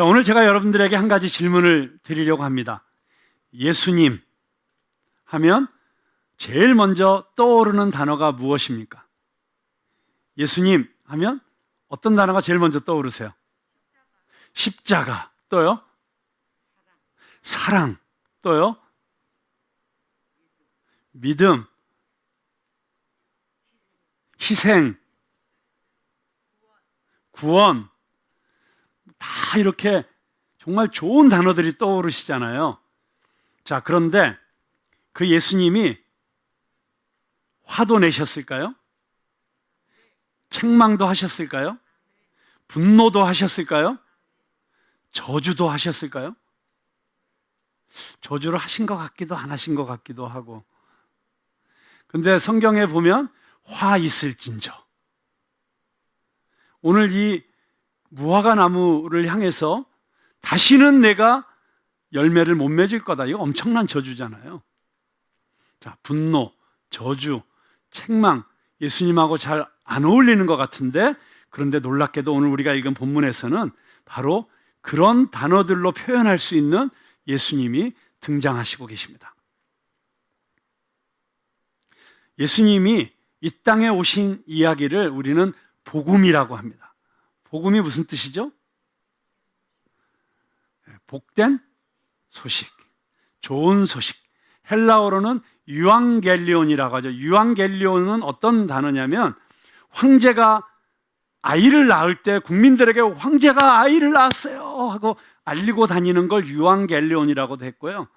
자, 오늘 제가 여러분들에게 한 가지 질문을 드리려고 합니다. 예수님 하면 제일 먼저 떠오르는 단어가 무엇입니까? 예수님 하면 어떤 단어가 제일 먼저 떠오르세요? 십자가. 또요? 사랑. 또요? 믿음. 희생. 구원. 다 이렇게 정말 좋은 단어들이 떠오르시잖아요. 자, 그런데 그 예수님이 화도 내셨을까요? 책망도 하셨을까요? 분노도 하셨을까요? 저주도 하셨을까요? 저주를 하신 것 같기도 안 하신 것 같기도 하고. 근데 성경에 보면 화 있을진저. 오늘 이 무화과 나무를 향해서 다시는 내가 열매를 못 맺을 거다. 이거 엄청난 저주잖아요. 자, 분노, 저주, 책망, 예수님하고 잘 안 어울리는 것 같은데, 그런데 놀랍게도 오늘 우리가 읽은 본문에서는 바로 그런 단어들로 표현할 수 있는 예수님이 등장하시고 계십니다. 예수님이 이 땅에 오신 이야기를 우리는 복음이라고 합니다. 복음이 무슨 뜻이죠? 복된 소식, 좋은 소식. 헬라어로는 유앙겔리온이라고 하죠. 유앙겔리온은 어떤 단어냐면, 황제가 아이를 낳을 때 국민들에게 황제가 아이를 낳았어요 하고 알리고 다니는 걸 유앙겔리온이라고도 했고요.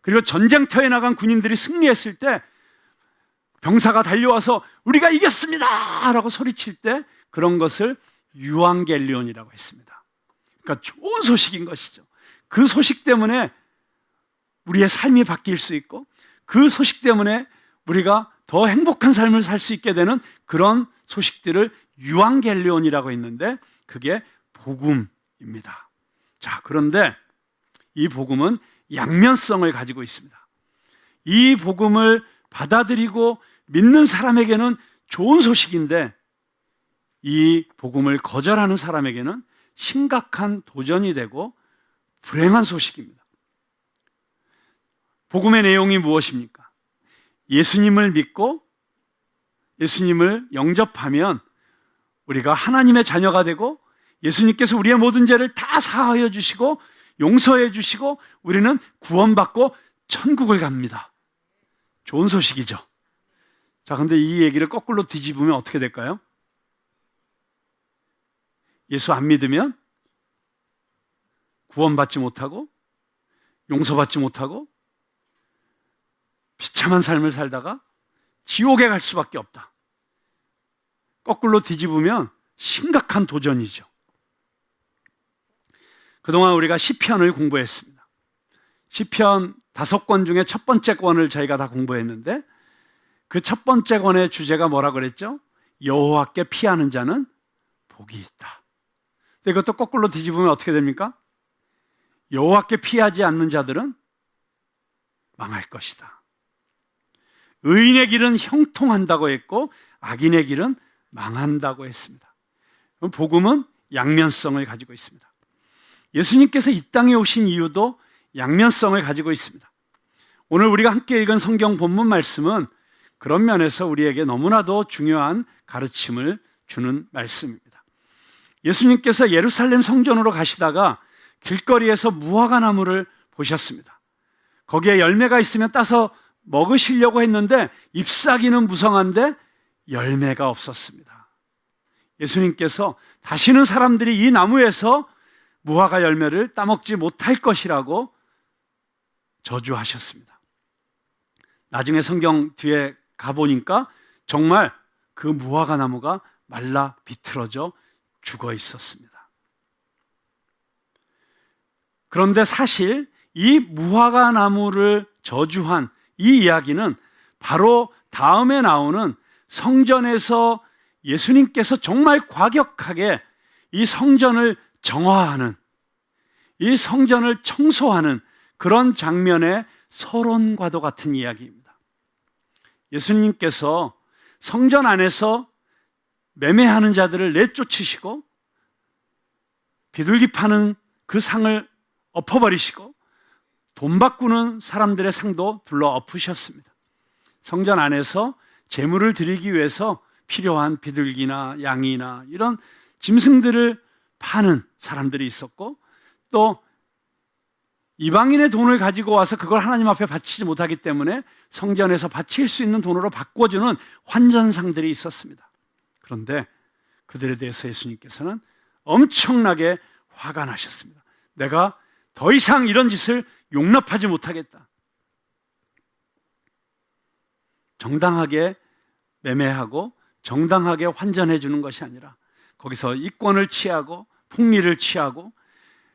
그리고 전쟁터에 나간 군인들이 승리했을 때 병사가 달려와서 우리가 이겼습니다 라고 소리칠 때 그런 것을 유앙겔리온이라고 했습니다. 그러니까 좋은 소식인 것이죠. 그 소식 때문에 우리의 삶이 바뀔 수 있고, 그 소식 때문에 우리가 더 행복한 삶을 살 수 있게 되는 그런 소식들을 유앙겔리온이라고 했는데, 그게 복음입니다. 자, 그런데 이 복음은 양면성을 가지고 있습니다. 이 복음을 받아들이고 믿는 사람에게는 좋은 소식인데, 이 복음을 거절하는 사람에게는 심각한 도전이 되고 불행한 소식입니다. 복음의 내용이 무엇입니까? 예수님을 믿고 예수님을 영접하면 우리가 하나님의 자녀가 되고, 예수님께서 우리의 모든 죄를 다 사하여 주시고 용서해 주시고 우리는 구원받고 천국을 갑니다. 좋은 소식이죠. 자, 근데 이 얘기를 거꾸로 뒤집으면 어떻게 될까요? 예수 안 믿으면 구원받지 못하고 용서받지 못하고 비참한 삶을 살다가 지옥에 갈 수밖에 없다. 거꾸로 뒤집으면 심각한 도전이죠. 그동안 우리가 시편을 공부했습니다. 시편 5권 중에 첫 번째 권을 저희가 다 공부했는데, 그 첫 번째 권의 주제가 뭐라 그랬죠? 여호와께 피하는 자는 복이 있다. 근데 이것도 거꾸로 뒤집으면 어떻게 됩니까? 여호와께 피하지 않는 자들은 망할 것이다. 의인의 길은 형통한다고 했고 악인의 길은 망한다고 했습니다. 복음은 양면성을 가지고 있습니다. 예수님께서 이 땅에 오신 이유도 양면성을 가지고 있습니다. 오늘 우리가 함께 읽은 성경 본문 말씀은 그런 면에서 우리에게 너무나도 중요한 가르침을 주는 말씀입니다. 예수님께서 예루살렘 성전으로 가시다가 길거리에서 무화과 나무를 보셨습니다. 거기에 열매가 있으면 따서 먹으시려고 했는데 잎사귀는 무성한데 열매가 없었습니다. 예수님께서 다시는 사람들이 이 나무에서 무화과 열매를 따먹지 못할 것이라고 저주하셨습니다. 나중에 성경 뒤에 가보니까 정말 그 무화과 나무가 말라 비틀어져 죽어 있었습니다. 그런데 사실 이 무화과 나무를 저주한 이 이야기는 바로 다음에 나오는 성전에서 예수님께서 정말 과격하게 이 성전을 정화하는, 이 성전을 청소하는 그런 장면의 서론과도 같은 이야기입니다. 예수님께서 성전 안에서 매매하는 자들을 내쫓으시고 비둘기 파는 그 상을 엎어버리시고 돈 바꾸는 사람들의 상도 둘러 엎으셨습니다. 성전 안에서 제물을 드리기 위해서 필요한 비둘기나 양이나 이런 짐승들을 파는 사람들이 있었고, 또 이방인의 돈을 가지고 와서 그걸 하나님 앞에 바치지 못하기 때문에 성전에서 바칠 수 있는 돈으로 바꿔주는 환전상들이 있었습니다. 그런데 그들에 대해서 예수님께서는 엄청나게 화가 나셨습니다. 내가 더 이상 이런 짓을 용납하지 못하겠다. 정당하게 매매하고 정당하게 환전해 주는 것이 아니라 거기서 이권을 취하고 폭리를 취하고,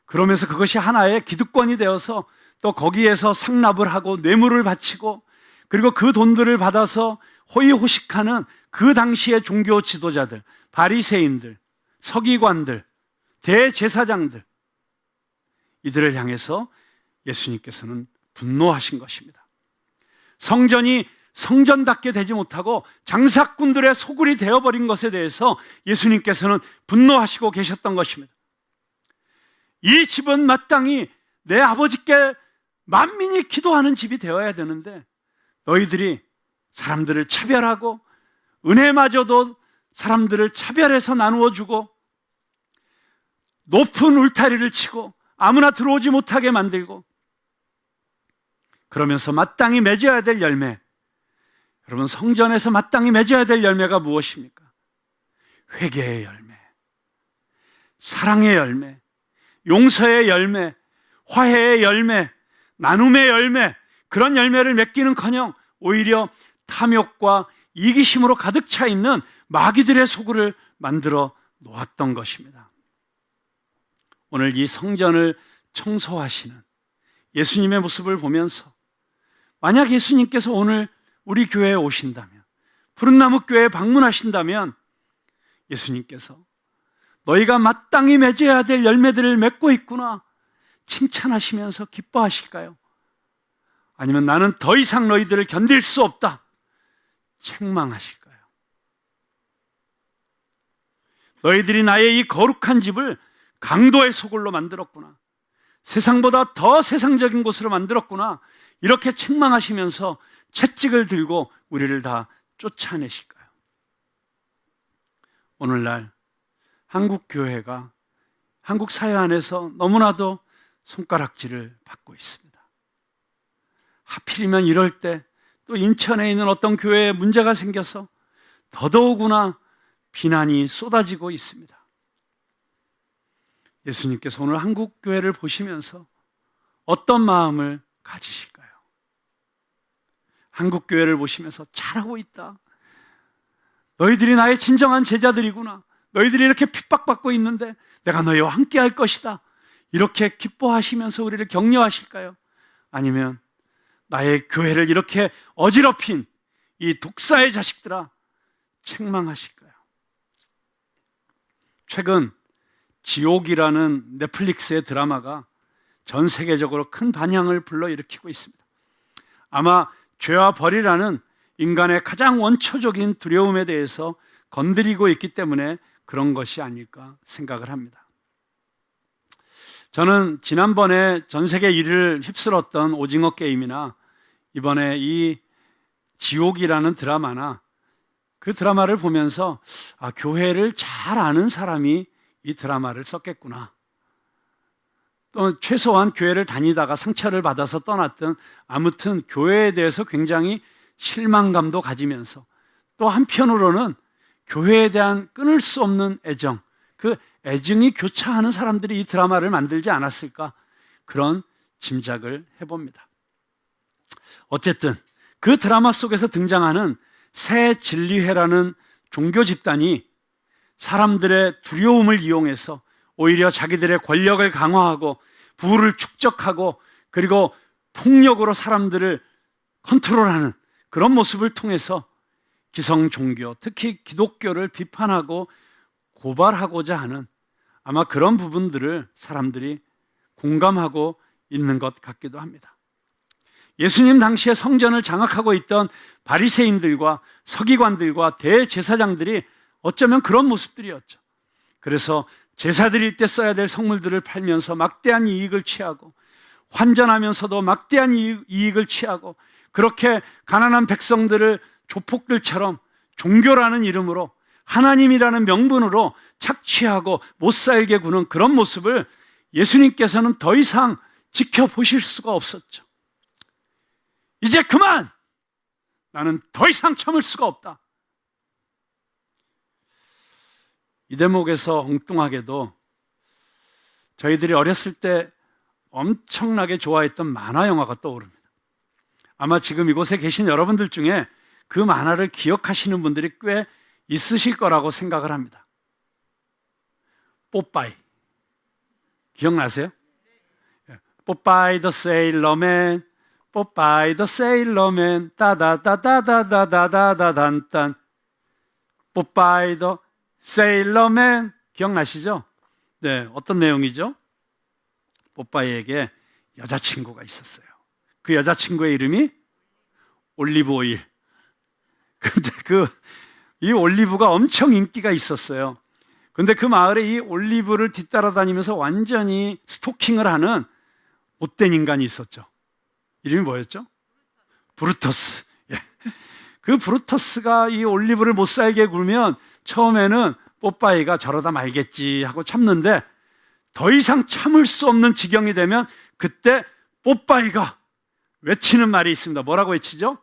그러면서 그것이 하나의 기득권이 되어서 또 거기에서 상납을 하고 뇌물을 바치고, 그리고 그 돈들을 받아서 호의호식하는 그 당시의 종교 지도자들, 바리새인들, 서기관들, 대제사장들, 이들을 향해서 예수님께서는 분노하신 것입니다. 성전이 성전답게 되지 못하고 장사꾼들의 소굴이 되어버린 것에 대해서 예수님께서는 분노하시고 계셨던 것입니다. 이 집은 마땅히 내 아버지께 만민이 기도하는 집이 되어야 되는데, 너희들이 사람들을 차별하고 은혜마저도 사람들을 차별해서 나누어 주고 높은 울타리를 치고 아무나 들어오지 못하게 만들고, 그러면서 마땅히 맺어야 될 열매, 여러분 성전에서 마땅히 맺어야 될 열매가 무엇입니까? 회개의 열매, 사랑의 열매, 용서의 열매, 화해의 열매, 나눔의 열매, 그런 열매를 맺기는커녕 오히려 탐욕과 이기심으로 가득 차 있는 마귀들의 소굴을 만들어 놓았던 것입니다. 오늘 이 성전을 청소하시는 예수님의 모습을 보면서, 만약 예수님께서 오늘 우리 교회에 오신다면, 푸른나무 교회에 방문하신다면 예수님께서 너희가 마땅히 맺어야 될 열매들을 맺고 있구나 칭찬하시면서 기뻐하실까요? 아니면 나는 더 이상 너희들을 견딜 수 없다 책망하실까요? 너희들이 나의 이 거룩한 집을 강도의 소굴로 만들었구나, 세상보다 더 세상적인 곳으로 만들었구나, 이렇게 책망하시면서 채찍을 들고 우리를 다 쫓아내실까요? 오늘날 한국 교회가 한국 사회 안에서 너무나도 손가락질을 받고 있습니다. 하필이면 이럴 때 또 인천에 있는 어떤 교회에 문제가 생겨서 더더욱이나 비난이 쏟아지고 있습니다. 예수님께서 오늘 한국 교회를 보시면서 어떤 마음을 가지실까요? 한국 교회를 보시면서 잘하고 있다, 너희들이 나의 진정한 제자들이구나, 너희들이 이렇게 핍박받고 있는데 내가 너희와 함께 할 것이다, 이렇게 기뻐하시면서 우리를 격려하실까요? 아니면 나의 교회를 이렇게 어지럽힌 이 독사의 자식들아 책망하실까요? 최근 지옥이라는 넷플릭스의 드라마가 전 세계적으로 큰 반향을 불러일으키고 있습니다. 아마 죄와 벌이라는 인간의 가장 원초적인 두려움에 대해서 건드리고 있기 때문에 그런 것이 아닐까 생각을 합니다. 저는 지난번에 전 세계 1위를 휩쓸었던 오징어 게임이나 이번에 이 지옥이라는 드라마나 그 드라마를 보면서 교회를 잘 아는 사람이 이 드라마를 썼겠구나, 또 최소한 교회를 다니다가 상처를 받아서 떠났던, 아무튼 교회에 대해서 굉장히 실망감도 가지면서 또 한편으로는 교회에 대한 끊을 수 없는 애정, 그 애증이 교차하는 사람들이 이 드라마를 만들지 않았을까, 그런 짐작을 해봅니다. 어쨌든 그 드라마 속에서 등장하는 새 진리회라는 종교 집단이 사람들의 두려움을 이용해서 오히려 자기들의 권력을 강화하고 부를 축적하고 그리고 폭력으로 사람들을 컨트롤하는 그런 모습을 통해서 기성 종교, 특히 기독교를 비판하고 고발하고자 하는, 아마 그런 부분들을 사람들이 공감하고 있는 것 같기도 합니다. 예수님 당시에 성전을 장악하고 있던 바리새인들과 서기관들과 대제사장들이 어쩌면 그런 모습들이었죠. 그래서 제사 드릴 때 써야 될 성물들을 팔면서 막대한 이익을 취하고, 환전하면서도 막대한 이익을 취하고, 그렇게 가난한 백성들을 조폭들처럼 종교라는 이름으로, 하나님이라는 명분으로 착취하고 못 살게 구는 그런 모습을 예수님께서는 더 이상 지켜보실 수가 없었죠. 이제 그만! 나는 더 이상 참을 수가 없다. 이 대목에서 엉뚱하게도 저희들이 어렸을 때 엄청나게 좋아했던 만화 영화가 떠오릅니다. 아마 지금 이곳에 계신 여러분들 중에 그 만화를 기억하시는 분들이 꽤 있으실 거라고 생각을 합니다. 뽀빠이. 기억나세요? 뽀빠이 더 세일러맨, 뽀빠이 더 세일러맨, 따다다다다다다다단딴. 뽀빠이 더 세일러맨. 기억나시죠? 네, 어떤 내용이죠? 뽀빠이에게 여자친구가 있었어요. 그 여자친구의 이름이 올리브 오일. 근데 이 올리브가 엄청 인기가 있었어요. 근데 그 마을에 이 올리브를 뒤따라다니면서 완전히 스토킹을 하는 못된 인간이 있었죠. 이름이 뭐였죠? 브루터스. 예. 그 브루터스가 이 올리브를 못 살게 굴면 처음에는 뽀빠이가 저러다 말겠지 하고 참는데, 더 이상 참을 수 없는 지경이 되면 그때 뽀빠이가 외치는 말이 있습니다. 뭐라고 외치죠?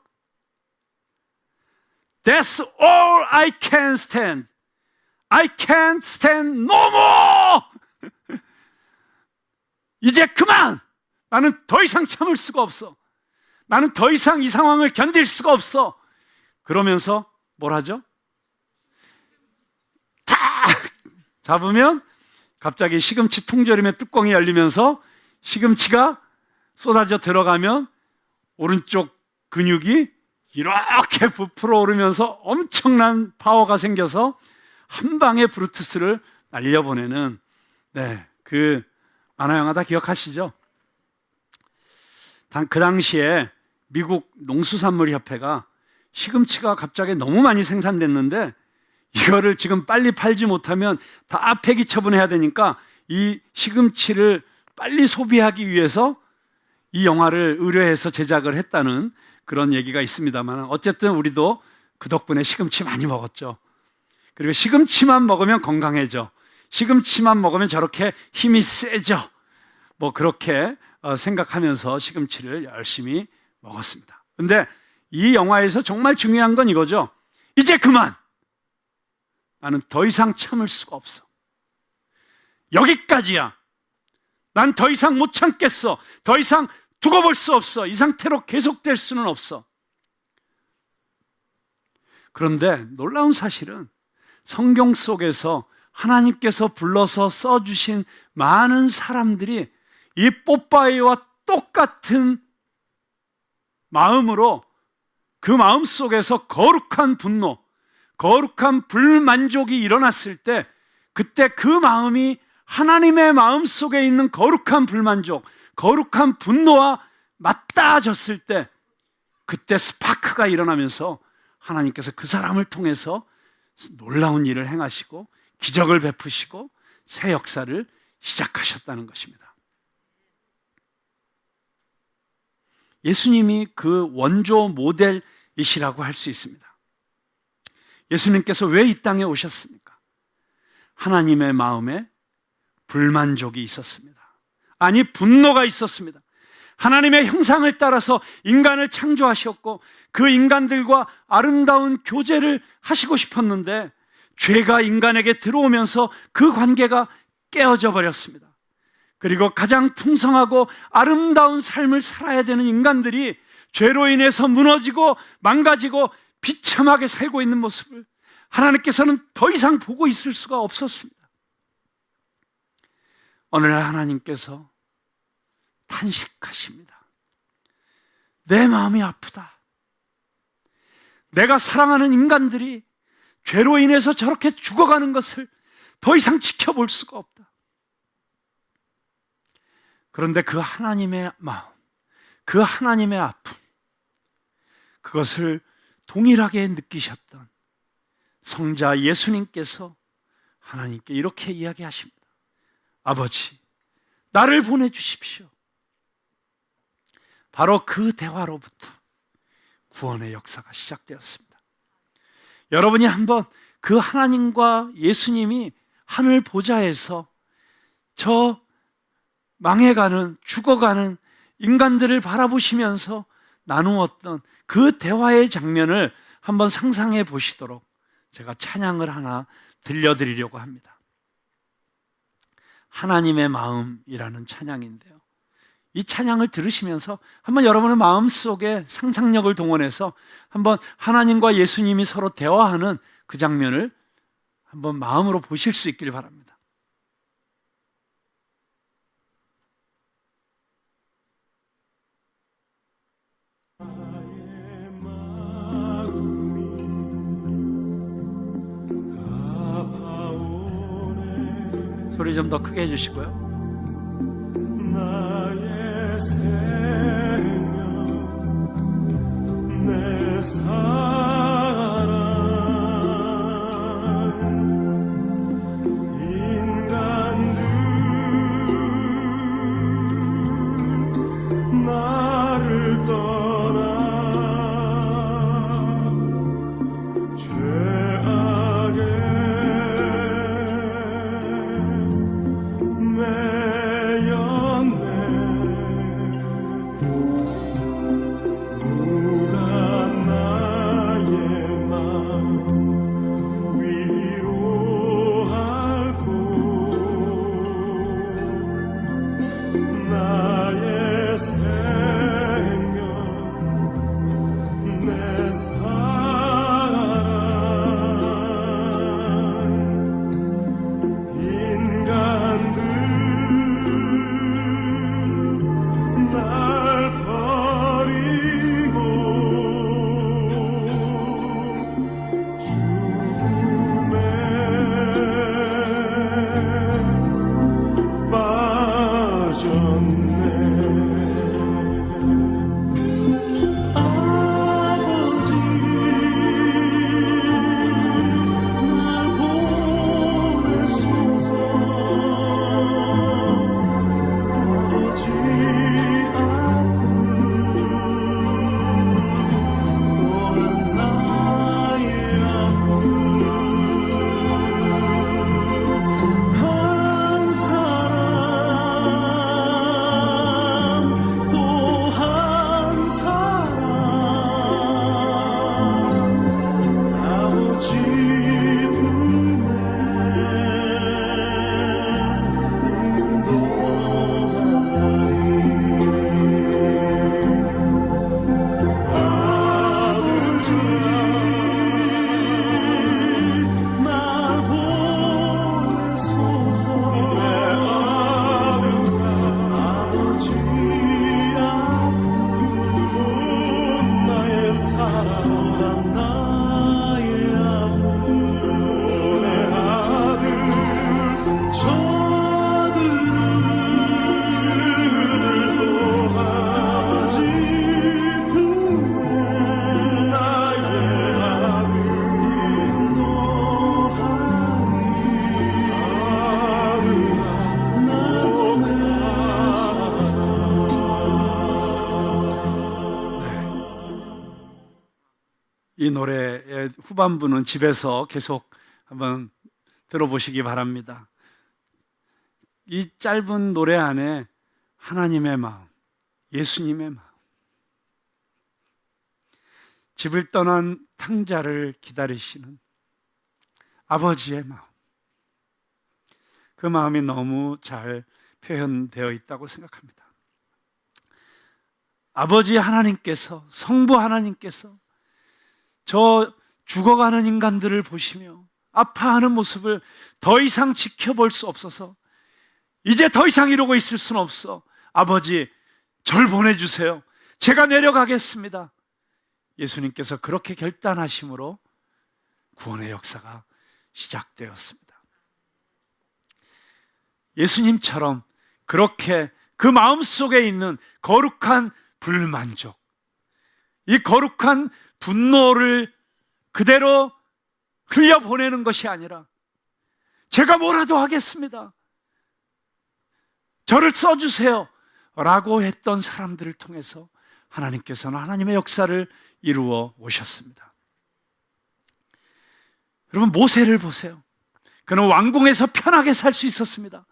That's all I can stand. I can't stand no more. 이제 그만! 나는 더 이상 참을 수가 없어. 나는 더 이상 이 상황을 견딜 수가 없어. 그러면서 뭘 하죠? 탁! 잡으면 갑자기 시금치 통조림의 뚜껑이 열리면서 시금치가 쏟아져 들어가면 오른쪽 근육이 이렇게 부풀어 오르면서 엄청난 파워가 생겨서 한 방에 브루투스를 날려보내는, 그 만화 영화 다 기억하시죠? 그 당시에 미국 농수산물협회가 시금치가 갑자기 너무 많이 생산됐는데 이거를 지금 빨리 팔지 못하면 다 폐기 처분해야 되니까 이 시금치를 빨리 소비하기 위해서 이 영화를 의뢰해서 제작을 했다는 그런 얘기가 있습니다만, 어쨌든 우리도 그 덕분에 시금치 많이 먹었죠. 그리고 시금치만 먹으면 건강해져, 시금치만 먹으면 저렇게 힘이 세져, 뭐 그렇게 생각하면서 시금치를 열심히 먹었습니다. 근데 이 영화에서 정말 중요한 건 이거죠. 이제 그만! 나는 더 이상 참을 수가 없어. 여기까지야. 난 더 이상 못 참겠어. 더 이상 두고 볼 수 없어. 이 상태로 계속될 수는 없어. 그런데 놀라운 사실은 성경 속에서 하나님께서 불러서 써주신 많은 사람들이 이 뽀빠이와 똑같은 마음으로 그 마음 속에서 거룩한 분노, 거룩한 불만족이 일어났을 때, 그때 그 마음이 하나님의 마음 속에 있는 거룩한 불만족, 거룩한 분노와 맞닿아졌을 때, 그때 스파크가 일어나면서 하나님께서 그 사람을 통해서 놀라운 일을 행하시고 기적을 베푸시고 새 역사를 시작하셨다는 것입니다. 예수님이 그 원조 모델이시라고 할 수 있습니다. 예수님께서 왜 이 땅에 오셨습니까? 하나님의 마음에 불만족이 있었습니다. 아니, 분노가 있었습니다. 하나님의 형상을 따라서 인간을 창조하셨고 그 인간들과 아름다운 교제를 하시고 싶었는데 죄가 인간에게 들어오면서 그 관계가 깨어져 버렸습니다. 그리고 가장 풍성하고 아름다운 삶을 살아야 되는 인간들이 죄로 인해서 무너지고 망가지고 비참하게 살고 있는 모습을 하나님께서는 더 이상 보고 있을 수가 없었습니다. 어느 날 하나님께서 탄식하십니다. 내 마음이 아프다. 내가 사랑하는 인간들이 죄로 인해서 저렇게 죽어가는 것을 더 이상 지켜볼 수가 없다. 그런데 그 하나님의 마음, 그 하나님의 아픔, 그것을 동일하게 느끼셨던 성자 예수님께서 하나님께 이렇게 이야기하십니다. 아버지, 나를 보내주십시오. 바로 그 대화로부터 구원의 역사가 시작되었습니다. 여러분이 한번 그 하나님과 예수님이 하늘 보좌에서 저 망해가는, 죽어가는 인간들을 바라보시면서 나누었던 그 대화의 장면을 한번 상상해 보시도록 제가 찬양을 하나 들려드리려고 합니다. 하나님의 마음이라는 찬양인데요, 이 찬양을 들으시면서 한번 여러분의 마음속에 상상력을 동원해서 한번 하나님과 예수님이 서로 대화하는 그 장면을 한번 마음으로 보실 수 있길 바랍니다. 소리 좀 더 크게 해주시고요. 나의 생명, 내 사랑, 인간들 나를 떠나 죄악에 이 노래의 후반부는 집에서 계속 한번 들어보시기 바랍니다. 이 짧은 노래 안에 하나님의 마음, 예수님의 마음, 집을 떠난 탕자를 기다리시는 아버지의 마음, 그 마음이 너무 잘 표현되어 있다고 생각합니다. 아버지 하나님께서, 성부 하나님께서 저 죽어가는 인간들을 보시며 아파하는 모습을 더 이상 지켜볼 수 없어서 이제 더 이상 이러고 있을 수는 없어, 아버지 절 보내주세요, 제가 내려가겠습니다. 예수님께서 그렇게 결단하심으로 구원의 역사가 시작되었습니다. 예수님처럼 그렇게 그 마음속에 있는 거룩한 불만족, 이 거룩한 분노를 그대로 흘려보내는 것이 아니라 제가 뭐라도 하겠습니다, 저를 써주세요 라고 했던 사람들을 통해서 하나님께서는 하나님의 역사를 이루어 오셨습니다. 여러분, 모세를 보세요. 그는 왕궁에서 편하게 살 수 있었습니다.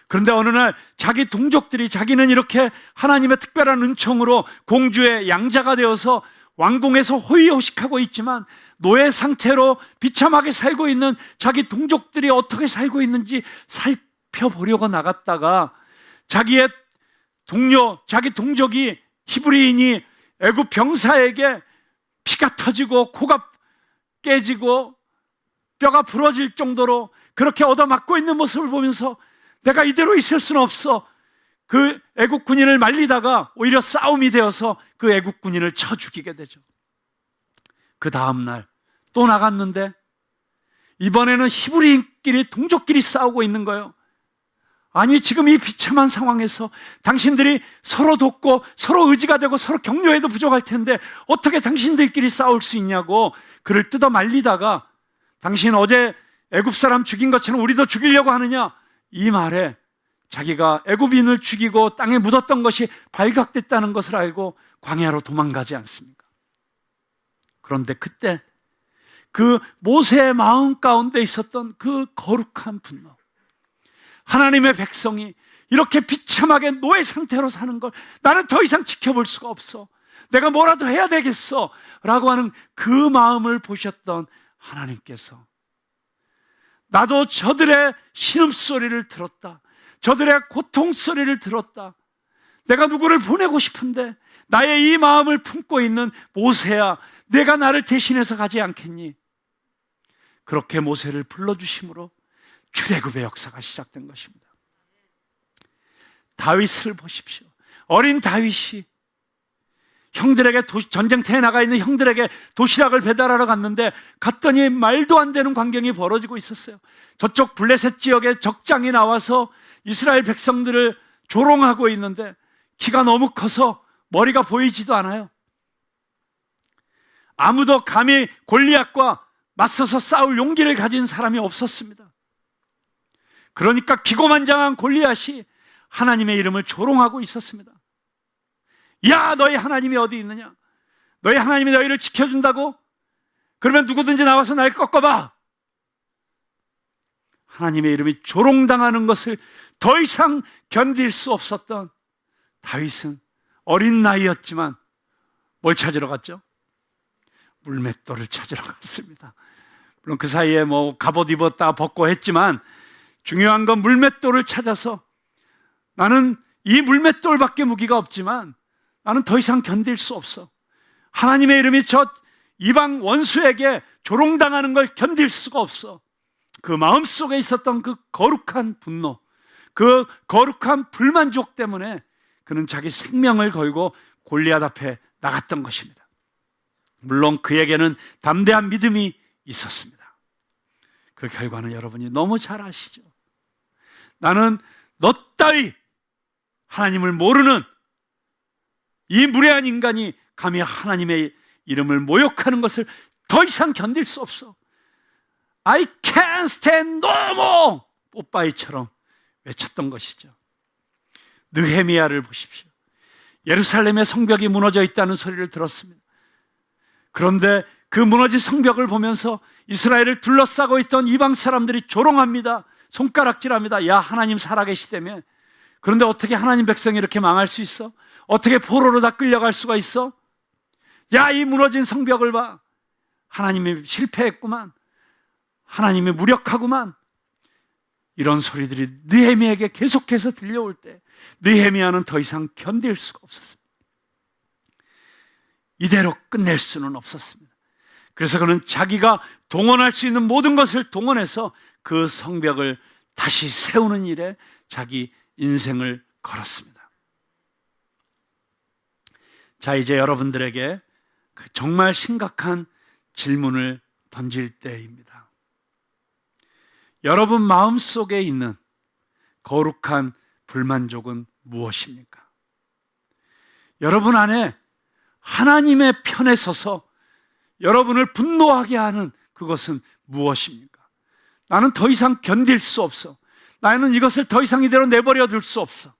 그런데 어느 날 자기 동족들이 자기는 이렇게 하나님의 특별한 은총으로 공주의 양자가 되어서 왕궁에서 호의호식하고 있지만 노예 상태로 비참하게 살고 있는 자기 동족들이 어떻게 살고 있는지 살펴보려고 나갔다가 자기의 동료, 자기 동족이 히브리인이 애굽 병사에게 피가 터지고 코가 깨지고 뼈가 부러질 정도로 그렇게 얻어맞고 있는 모습을 보면서 내가 이대로 있을 수는 없어. 그 애국 군인을 말리다가 오히려 싸움이 되어서 그 애국 군인을 쳐 죽이게 되죠. 그 다음 날 또 나갔는데 이번에는 히브리인끼리 동족끼리 싸우고 있는 거예요. 아니, 지금 이 비참한 상황에서 당신들이 서로 돕고 서로 의지가 되고 서로 격려해도 부족할 텐데 어떻게 당신들끼리 싸울 수 있냐고 그를 뜯어 말리다가 당신 어제 애굽 사람 죽인 것처럼 우리도 죽이려고 하느냐, 이 말에 자기가 애굽인을 죽이고 땅에 묻었던 것이 발각됐다는 것을 알고 광야로 도망가지 않습니까? 그런데 그때 그 모세의 마음 가운데 있었던 그 거룩한 분노, 하나님의 백성이 이렇게 비참하게 노예 상태로 사는 걸 나는 더 이상 지켜볼 수가 없어, 내가 뭐라도 해야 되겠어 라고 하는 그 마음을 보셨던 하나님께서 나도 저들의 신음소리를 들었다, 저들의 고통소리를 들었다, 내가 누구를 보내고 싶은데 나의 이 마음을 품고 있는 모세야, 내가 나를 대신해서 가지 않겠니? 그렇게 모세를 불러주심으로 출애굽의 역사가 시작된 것입니다. 다윗을 보십시오. 어린 다윗이 형들에게 전쟁터에 나가 있는 형들에게 도시락을 배달하러 갔더니 말도 안 되는 광경이 벌어지고 있었어요. 저쪽 블레셋 지역에 적장이 나와서 이스라엘 백성들을 조롱하고 있는데 키가 너무 커서 머리가 보이지도 않아요. 아무도 감히 골리앗과 맞서서 싸울 용기를 가진 사람이 없었습니다. 그러니까 기고만장한 골리앗이 하나님의 이름을 조롱하고 있었습니다. 야, 너희 하나님이 어디 있느냐? 너희 하나님이 너희를 지켜준다고? 그러면 누구든지 나와서 날 꺾어봐. 하나님의 이름이 조롱당하는 것을 더 이상 견딜 수 없었던 다윗은 어린 나이였지만 뭘 찾으러 갔죠? 물맷돌을 찾으러 갔습니다. 물론 그 사이에 뭐 갑옷 입었다 벗고 했지만 중요한 건 물맷돌을 찾아서 나는 이 물맷돌밖에 무기가 없지만 나는 더 이상 견딜 수 없어. 하나님의 이름이 저 이방 원수에게 조롱당하는 걸 견딜 수가 없어. 그 마음속에 있었던 그 거룩한 분노, 그 거룩한 불만족 때문에 그는 자기 생명을 걸고 골리앗 앞에 나갔던 것입니다. 물론 그에게는 담대한 믿음이 있었습니다. 그 결과는 여러분이 너무 잘 아시죠. 나는 너 따위 하나님을 모르는 이 무례한 인간이 감히 하나님의 이름을 모욕하는 것을 더 이상 견딜 수 없어. I can't stand no more! 뽀빠이처럼 외쳤던 것이죠. 느헤미야를 보십시오. 예루살렘의 성벽이 무너져 있다는 소리를 들었습니다. 그런데 그 무너진 성벽을 보면서 이스라엘을 둘러싸고 있던 이방 사람들이 조롱합니다. 손가락질합니다. 야, 하나님 살아계시다며. 그런데 어떻게 하나님 백성이 이렇게 망할 수 있어? 어떻게 포로로 다 끌려갈 수가 있어? 야, 이 무너진 성벽을 봐. 하나님이 실패했구만. 하나님이 무력하구만. 이런 소리들이 느헤미야에게 계속해서 들려올 때 느헤미야는 더 이상 견딜 수가 없었습니다. 이대로 끝낼 수는 없었습니다. 그래서 그는 자기가 동원할 수 있는 모든 것을 동원해서 그 성벽을 다시 세우는 일에 자기 인생을 걸었습니다. 자, 이제 여러분들에게 정말 심각한 질문을 던질 때입니다. 여러분 마음속에 있는 거룩한 불만족은 무엇입니까? 여러분 안에 하나님의 편에 서서 여러분을 분노하게 하는 그것은 무엇입니까? 나는 더 이상 견딜 수 없어. 나는 이것을 더 이상 이대로 내버려 둘 수 없어.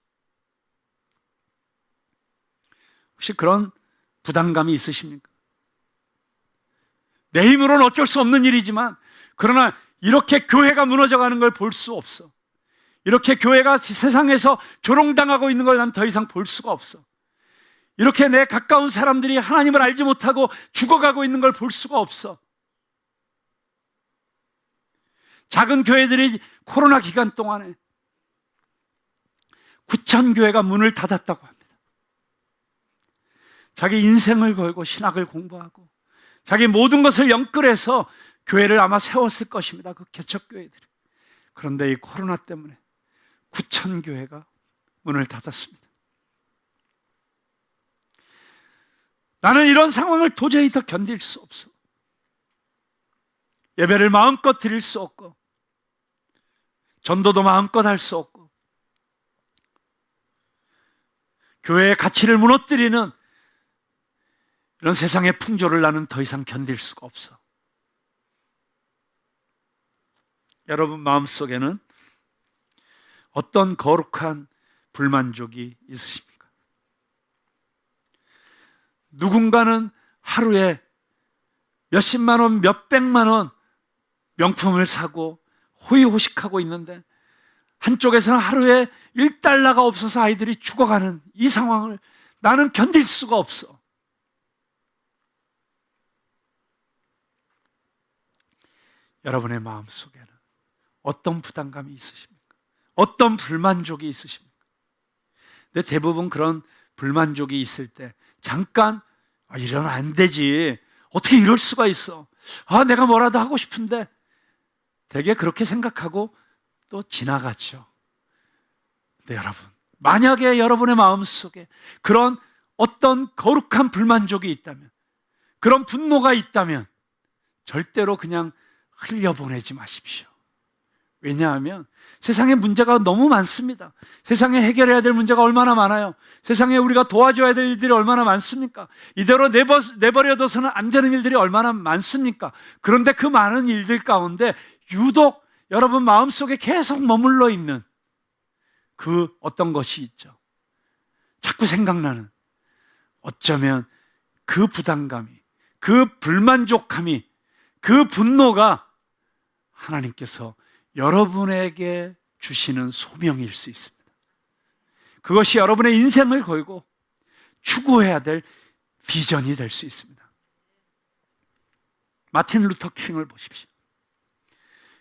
혹시 그런 부담감이 있으십니까? 내 힘으로는 어쩔 수 없는 일이지만, 그러나 이렇게 교회가 무너져가는 걸 볼 수 없어. 이렇게 교회가 세상에서 조롱당하고 있는 걸 난 더 이상 볼 수가 없어. 이렇게 내 가까운 사람들이 하나님을 알지 못하고 죽어가고 있는 걸 볼 수가 없어. 작은 교회들이 코로나 기간 동안에 9,000교회가 문을 닫았다고 합니다. 자기 인생을 걸고 신학을 공부하고 자기 모든 것을 연끌해서 교회를 아마 세웠을 것입니다. 그 개척교회들이. 그런데 이 코로나 때문에 9,000교회가 문을 닫았습니다. 나는 이런 상황을 도저히 더 견딜 수 없어. 예배를 마음껏 드릴 수 없고, 전도도 마음껏 할 수 없고, 교회의 가치를 무너뜨리는 이런 세상의 풍조를 나는 더 이상 견딜 수가 없어. 여러분 마음속에는 어떤 거룩한 불만족이 있으십니까? 누군가는 하루에 몇십만 원, 몇백만 원 명품을 사고 호의호식하고 있는데, 한쪽에서는 하루에 1달러가 없어서 아이들이 죽어가는 이 상황을 나는 견딜 수가 없어. 여러분의 마음속에는 어떤 부담감이 있으십니까? 어떤 불만족이 있으십니까? 근데 대부분 그런 불만족이 있을 때 잠깐 이러면 안 되지, 어떻게 이럴 수가 있어, 내가 뭐라도 하고 싶은데, 되게 그렇게 생각하고 또 지나가죠. 근데 여러분, 만약에 여러분의 마음속에 그런 어떤 거룩한 불만족이 있다면, 그런 분노가 있다면 절대로 그냥 흘려보내지 마십시오. 왜냐하면 세상에 문제가 너무 많습니다. 세상에 해결해야 될 문제가 얼마나 많아요. 세상에 우리가 도와줘야 될 일들이 얼마나 많습니까? 이대로 내버려둬서는 안 되는 일들이 얼마나 많습니까? 그런데 그 많은 일들 가운데 유독 여러분 마음속에 계속 머물러 있는 그 어떤 것이 있죠. 자꾸 생각나는, 어쩌면 그 부담감이, 그 불만족함이, 그 분노가 하나님께서 여러분에게 주시는 소명일 수 있습니다. 그것이 여러분의 인생을 걸고 추구해야 될 비전이 될 수 있습니다. 마틴 루터 킹을 보십시오.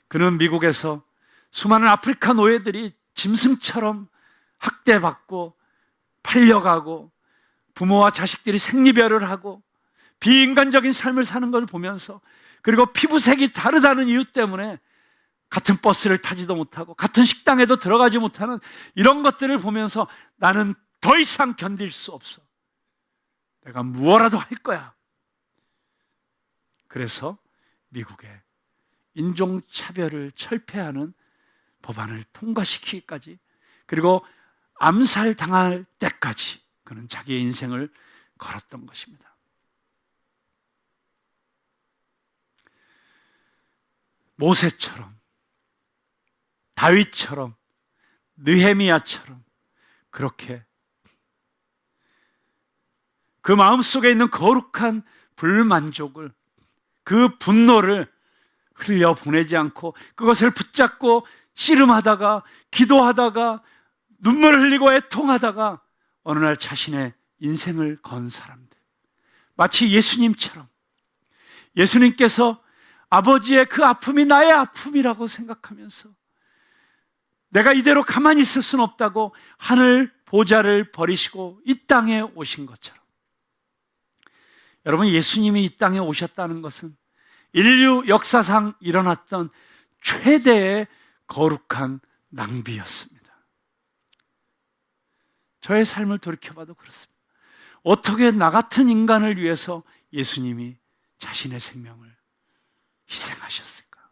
그는 미국에서 수많은 아프리카 노예들이 짐승처럼 학대받고 팔려가고 부모와 자식들이 생리별을 하고 비인간적인 삶을 사는 걸 보면서, 그리고 피부색이 다르다는 이유 때문에 같은 버스를 타지도 못하고 같은 식당에도 들어가지 못하는 이런 것들을 보면서 나는 더 이상 견딜 수 없어, 내가 무엇라도 할 거야. 그래서 미국에 인종차별을 철폐하는 법안을 통과시키기까지, 그리고 암살당할 때까지 그는 자기의 인생을 걸었던 것입니다. 모세처럼, 다윗처럼, 느헤미야처럼 그렇게 그 마음속에 있는 거룩한 불만족을, 그 분노를 흘려보내지 않고 그것을 붙잡고 씨름하다가 기도하다가 눈물을 흘리고 애통하다가 어느 날 자신의 인생을 건 사람들, 마치 예수님처럼, 예수님께서 아버지의 그 아픔이 나의 아픔이라고 생각하면서 내가 이대로 가만히 있을 수는 없다고 하늘 보좌를 버리시고 이 땅에 오신 것처럼, 여러분 예수님이 이 땅에 오셨다는 것은 인류 역사상 일어났던 최대의 거룩한 낭비였습니다. 저의 삶을 돌이켜봐도 그렇습니다. 어떻게 나 같은 인간을 위해서 예수님이 자신의 생명을 희생하셨을까?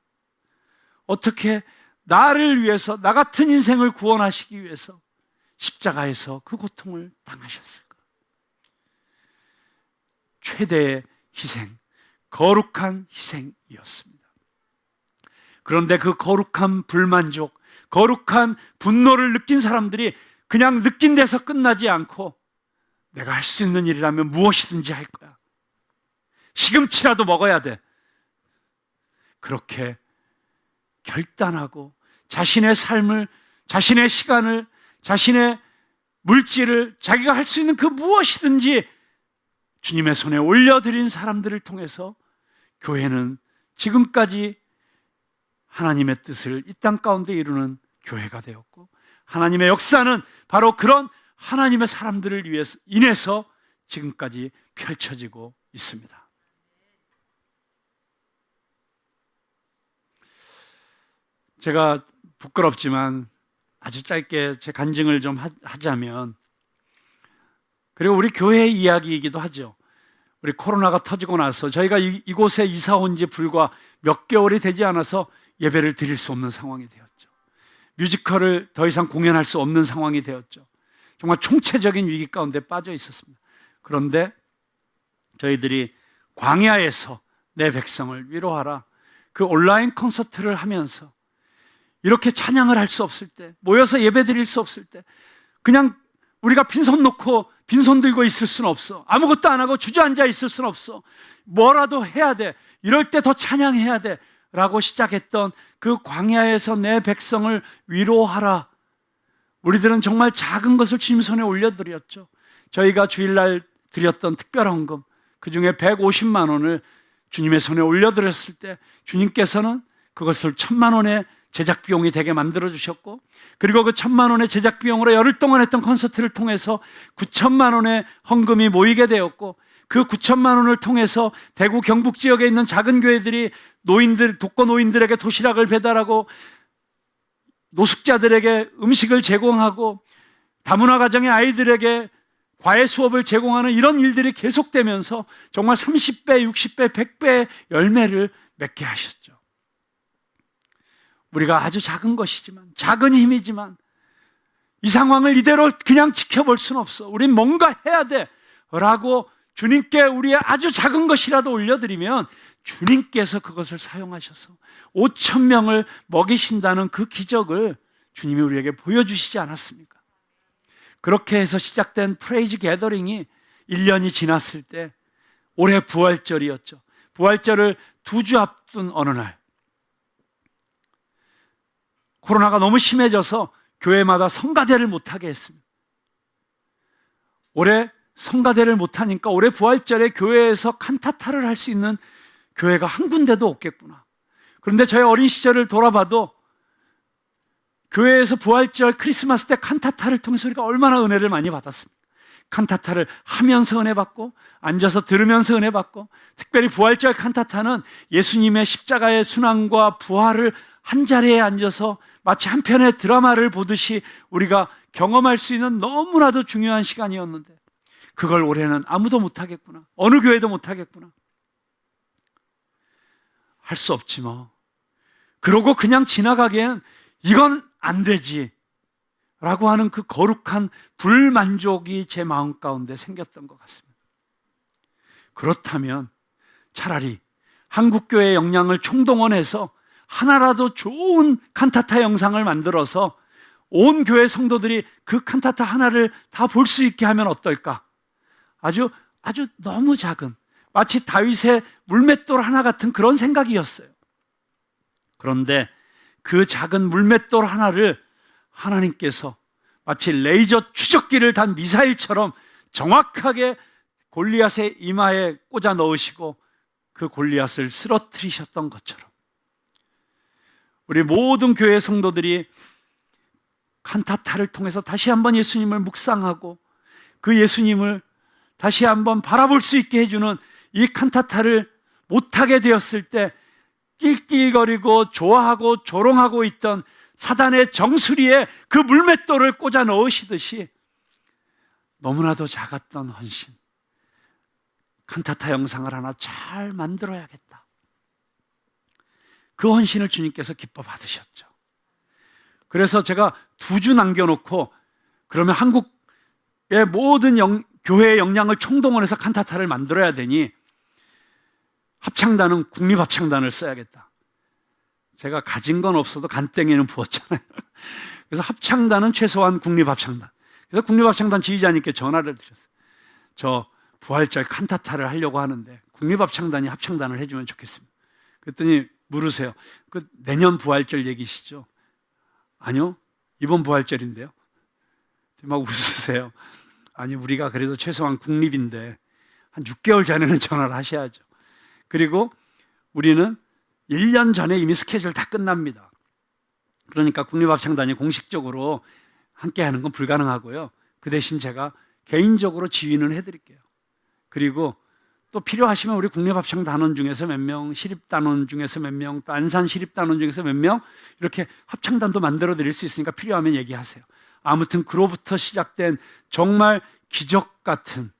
어떻게 나를 위해서, 나 같은 인생을 구원하시기 위해서 십자가에서 그 고통을 당하셨을까? 최대의 희생, 거룩한 희생이었습니다. 그런데 그 거룩한 불만족, 거룩한 분노를 느낀 사람들이 그냥 느낀 데서 끝나지 않고 내가 할 수 있는 일이라면 무엇이든지 할 거야. 시금치라도 먹어야 돼. 그렇게 결단하고 자신의 삶을, 자신의 시간을, 자신의 물질을, 자기가 할 수 있는 그 무엇이든지 주님의 손에 올려드린 사람들을 통해서 교회는 지금까지 하나님의 뜻을 이 땅 가운데 이루는 교회가 되었고, 하나님의 역사는 바로 그런 하나님의 사람들을 인해서 지금까지 펼쳐지고 있습니다. 제가 부끄럽지만 아주 짧게 제 간증을 좀 하자면, 그리고 우리 교회의 이야기이기도 하죠. 우리 코로나가 터지고 나서 저희가 이곳에 이사 온 지 불과 몇 개월이 되지 않아서 예배를 드릴 수 없는 상황이 되었죠. 뮤지컬을 더 이상 공연할 수 없는 상황이 되었죠. 정말 총체적인 위기 가운데 빠져 있었습니다. 그런데 저희들이 광야에서 내 백성을 위로하라, 그 온라인 콘서트를 하면서 이렇게 찬양을 할 수 없을 때, 모여서 예배 드릴 수 없을 때, 그냥 우리가 빈손 놓고 빈손 들고 있을 수는 없어. 아무것도 안 하고 주저앉아 있을 수는 없어. 뭐라도 해야 돼. 이럴 때 더 찬양해야 돼 라고 시작했던 그 광야에서 내 백성을 위로하라. 우리들은 정말 작은 것을 주님 손에 올려드렸죠. 저희가 주일날 드렸던 특별헌금, 그 중에 150만 원을 주님의 손에 올려드렸을 때 주님께서는 그것을 1,000만 원의 제작 비용이 되게 만들어 주셨고, 그리고 그 1,000만 원의 제작 비용으로 열흘 동안 했던 콘서트를 통해서 9천만 원의 헌금이 모이게 되었고, 그 9천만 원을 통해서 대구 경북 지역에 있는 작은 교회들이 독거 노인들에게 도시락을 배달하고 노숙자들에게 음식을 제공하고 다문화 가정의 아이들에게 과외 수업을 제공하는 이런 일들이 계속되면서 정말 30배, 60배, 100배의 열매를 맺게 하셨죠. 우리가 아주 작은 것이지만, 작은 힘이지만 이 상황을 이대로 그냥 지켜볼 수는 없어. 우린 뭔가 해야 돼 라고 주님께 우리의 아주 작은 것이라도 올려드리면 주님께서 그것을 사용하셔서 5,000명을 먹이신다는 그 기적을 주님이 우리에게 보여주시지 않았습니까? 그렇게 해서 시작된 프레이즈 게더링이 1년이 지났을 때 올해 부활절이었죠. 부활절을 2주 앞둔 어느 날, 코로나가 너무 심해져서 교회마다 성가대를 못하게 했습니다. 올해 성가대를 못하니까 올해 부활절에 교회에서 칸타타를 할 수 있는 교회가 한 군데도 없겠구나. 그런데 저의 어린 시절을 돌아봐도 교회에서 부활절 크리스마스 때 칸타타를 통해서 우리가 얼마나 은혜를 많이 받았습니까? 칸타타를 하면서 은혜 받고, 앉아서 들으면서 은혜 받고, 특별히 부활절 칸타타는 예수님의 십자가의 순환과 부활을 한 자리에 앉아서 마치 한 편의 드라마를 보듯이 우리가 경험할 수 있는 너무나도 중요한 시간이었는데, 그걸 올해는 아무도 못하겠구나, 어느 교회도 못하겠구나, 할 수 없지 뭐, 그러고 그냥 지나가기엔 이건 안 되지 라고 하는 그 거룩한 불만족이 제 마음 가운데 생겼던 것 같습니다. 그렇다면 차라리 한국교회의 역량을 총동원해서 하나라도 좋은 칸타타 영상을 만들어서 온 교회 성도들이 그 칸타타 하나를 다 볼 수 있게 하면 어떨까? 아주 너무 작은, 마치 다윗의 물맷돌 하나 같은 그런 생각이었어요. 그런데 그 작은 물맷돌 하나를 하나님께서 마치 레이저 추적기를 단 미사일처럼 정확하게 골리앗의 이마에 꽂아 넣으시고 그 골리앗을 쓰러뜨리셨던 것처럼, 우리 모든 교회 성도들이 칸타타를 통해서 다시 한번 예수님을 묵상하고 그 예수님을 다시 한번 바라볼 수 있게 해주는 이 칸타타를 못하게 되었을 때 낄낄거리고 좋아하고 조롱하고 있던 사단의 정수리에 그 물맷돌을 꽂아 넣으시듯이 너무나도 작았던 헌신, 칸타타 영상을 하나 잘 만들어야겠다, 그 헌신을 주님께서 기뻐 받으셨죠. 그래서 제가 2주 남겨놓고, 그러면 한국의 모든 교회의 역량을 총동원해서 칸타타를 만들어야 되니 합창단은 국립합창단을 써야겠다. 제가 가진 건 없어도 간땡이는 부었잖아요. 그래서 합창단은 최소한 국립합창단. 그래서 국립합창단 지휘자님께 전화를 드렸어요. 저 부활절 칸타타를 하려고 하는데 국립합창단이 합창단을 해주면 좋겠습니다. 그랬더니 물으세요. 그 내년 부활절 얘기시죠? 아니요, 이번 부활절인데요. 막 웃으세요. 아니, 우리가 그래도 최소한 국립인데 한 6개월 전에는 전화를 하셔야죠. 그리고 우리는 1년 전에 이미 스케줄 다 끝납니다. 그러니까 국립합창단이 공식적으로 함께 하는 건 불가능하고요. 그 대신 제가 개인적으로 지휘는 해드릴게요. 그리고 또 필요하시면 우리 국립합창단원 중에서 몇 명, 시립단원 중에서 몇 명, 또 안산 시립단원 중에서 몇 명, 이렇게 합창단도 만들어 드릴 수 있으니까 필요하면 얘기하세요. 아무튼 그로부터 시작된 정말 기적 같은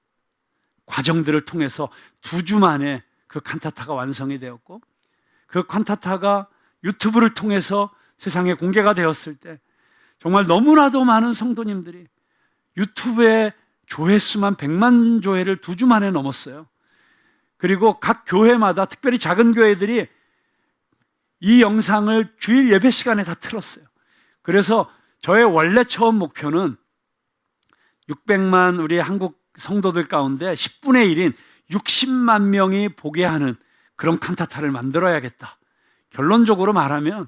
과정들을 통해서 2주 만에 그 칸타타가 완성이 되었고, 그 칸타타가 유튜브를 통해서 세상에 공개가 되었을 때 정말 너무나도 많은 성도님들이 유튜브에 조회수만 100만 조회를 2주 만에 넘었어요. 그리고 각 교회마다, 특별히 작은 교회들이 이 영상을 주일 예배 시간에 다 틀었어요. 그래서 저의 원래 처음 목표는 600만 우리 한국 성도들 가운데 10분의 1인 60만 명이 보게 하는 그런 칸타타를 만들어야겠다. 결론적으로 말하면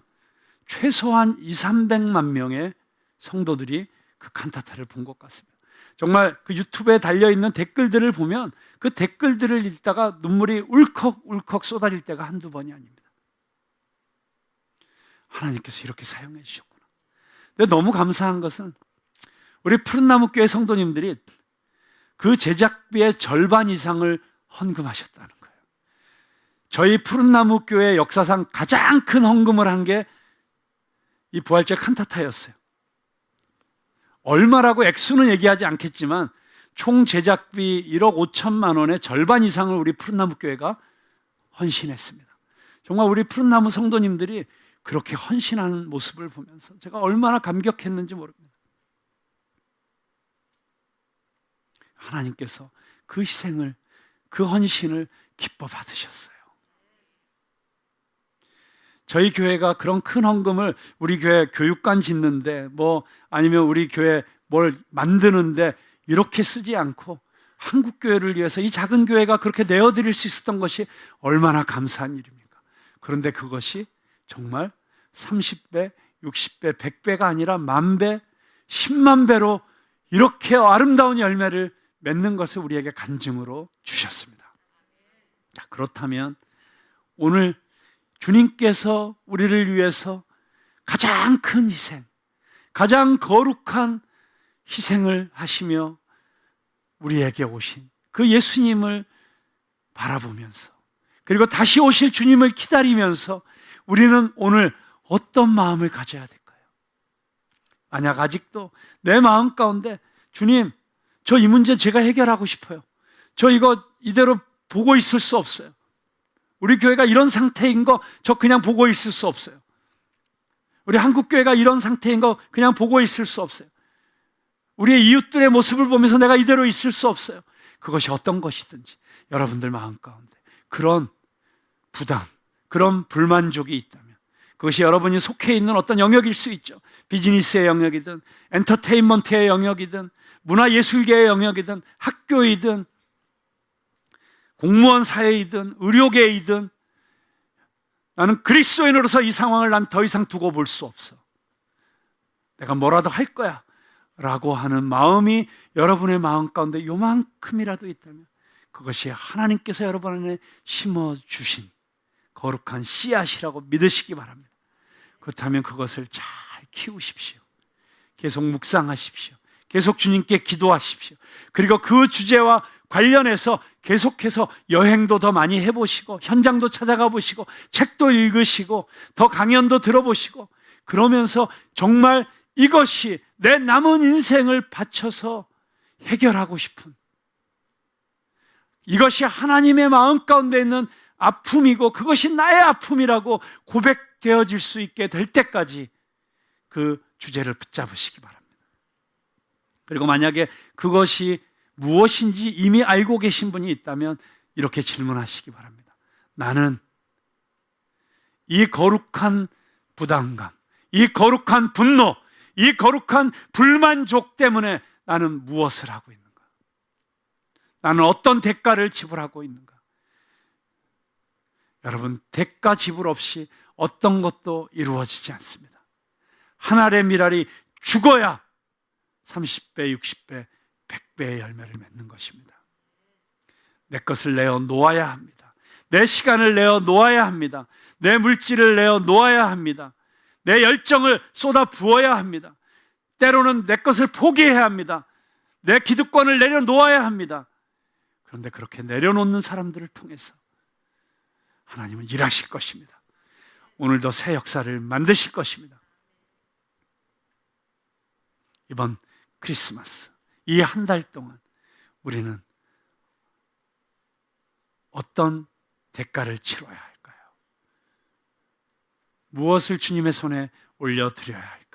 최소한 200~300만 명의 성도들이 그 칸타타를 본 것 같습니다. 정말 그 유튜브에 달려있는 댓글들을 보면 그 댓글들을 읽다가 눈물이 울컥울컥 쏟아질 때가 한두 번이 아닙니다. 하나님께서 이렇게 사용해 주셨구나. 근데 너무 감사한 것은 우리 푸른나무교회 성도님들이 그 제작비의 절반 이상을 헌금하셨다는 거예요. 저희 푸른나무교회 역사상 가장 큰 헌금을 한 게 이 부활절 칸타타였어요. 얼마라고 액수는 얘기하지 않겠지만 총 제작비 1억 5천만 원의 절반 이상을 우리 푸른나무교회가 헌신했습니다. 정말 우리 푸른나무 성도님들이 그렇게 헌신하는 모습을 보면서 제가 얼마나 감격했는지 모릅니다. 하나님께서 그 희생을, 그 헌신을 기뻐 받으셨어요. 저희 교회가 그런 큰 헌금을 우리 교회 교육관 짓는데 뭐 아니면 우리 교회 뭘 만드는데 이렇게 쓰지 않고 한국 교회를 위해서 이 작은 교회가 그렇게 내어드릴 수 있었던 것이 얼마나 감사한 일입니까? 그런데 그것이 정말 30배, 60배, 100배가 아니라 10,000배, 10만 배로 이렇게 아름다운 열매를 맺는 것을 우리에게 간증으로 주셨습니다. 자, 그렇다면 오늘 주님께서 우리를 위해서 가장 큰 희생, 가장 거룩한 희생을 하시며 우리에게 오신 그 예수님을 바라보면서, 그리고 다시 오실 주님을 기다리면서 우리는 오늘 어떤 마음을 가져야 될까요? 만약 아직도 내 마음 가운데 주님, 저 이 문제 제가 해결하고 싶어요. 저 이거 이대로 보고 있을 수 없어요. 우리 교회가 이런 상태인 거 저 그냥 보고 있을 수 없어요. 우리 한국교회가 이런 상태인 거 그냥 보고 있을 수 없어요. 우리의 이웃들의 모습을 보면서 내가 이대로 있을 수 없어요. 그것이 어떤 것이든지 여러분들 마음 가운데 그런 부담, 그런 불만족이 있다면 그것이 여러분이 속해 있는 어떤 영역일 수 있죠. 비즈니스의 영역이든 엔터테인먼트의 영역이든 문화예술계의 영역이든 학교이든 공무원 사회이든 의료계이든 나는 그리스도인으로서 이 상황을 난 더 이상 두고 볼 수 없어. 내가 뭐라도 할 거야 라고 하는 마음이 여러분의 마음 가운데 요만큼이라도 있다면 그것이 하나님께서 여러분 안에 심어주신 거룩한 씨앗이라고 믿으시기 바랍니다. 그렇다면 그것을 잘 키우십시오. 계속 묵상하십시오. 계속 주님께 기도하십시오. 그리고 그 주제와 관련해서 계속해서 여행도 더 많이 해보시고 현장도 찾아가 보시고 책도 읽으시고 더 강연도 들어보시고 그러면서 정말 이것이 내 남은 인생을 바쳐서 해결하고 싶은, 이것이 하나님의 마음 가운데 있는 아픔이고 그것이 나의 아픔이라고 고백되어질 수 있게 될 때까지 그 주제를 붙잡으시기 바랍니다. 그리고 만약에 그것이 무엇인지 이미 알고 계신 분이 있다면 이렇게 질문하시기 바랍니다. 나는 이 거룩한 부담감, 이 거룩한 분노, 이 거룩한 불만족 때문에 나는 무엇을 하고 있는가? 나는 어떤 대가를 지불하고 있는가? 여러분, 대가 지불 없이 어떤 것도 이루어지지 않습니다. 한 알의 밀알이 죽어야 30배, 60배, 100배의 열매를 맺는 것입니다. 내 것을 내어 놓아야 합니다. 내 시간을 내어 놓아야 합니다. 내 물질을 내어 놓아야 합니다. 내 열정을 쏟아 부어야 합니다. 때로는 내 것을 포기해야 합니다. 내 기득권을 내려놓아야 합니다. 그런데 그렇게 내려놓는 사람들을 통해서 하나님은 일하실 것입니다. 오늘도 새 역사를 만드실 것입니다. 이번 크리스마스, 이 한 달 동안 우리는 어떤 대가를 치러야 할까요? 무엇을 주님의 손에 올려드려야 할까요?